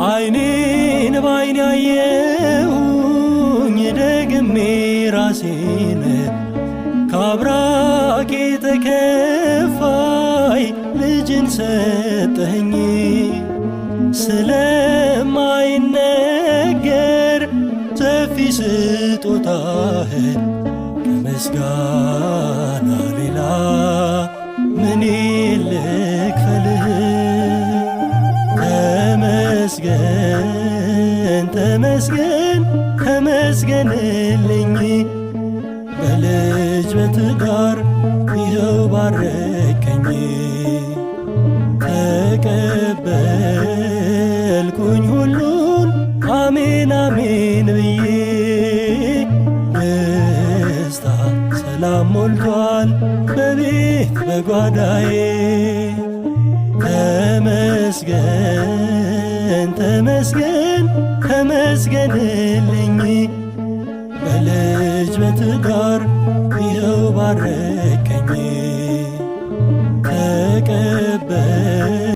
አይኔን ባይኔ ያየሁኝ ደግሜ ራሴን ከአብራኬ ተከፋይ ልጅን ሰጠኸኝ። ስለማይነገር ሰፊ ስጦታህ ከምስጋና ሌላ ምን ልክፈልህ? ተመስገን ተመስገን ተመስገንልኝ፣ በልጅ በትዳር ይኸው ባረከኝ። ተቀበልኩኝ ሁሉን አሜን አሜን ብዬ፣ ደስታ ሰላም ሞልቷል በቤት በጓዳዬ። ተመስገን ተመስገን ተመስገንልኝ፣ በልጅ በትዳር ይኸው ባረከኝ።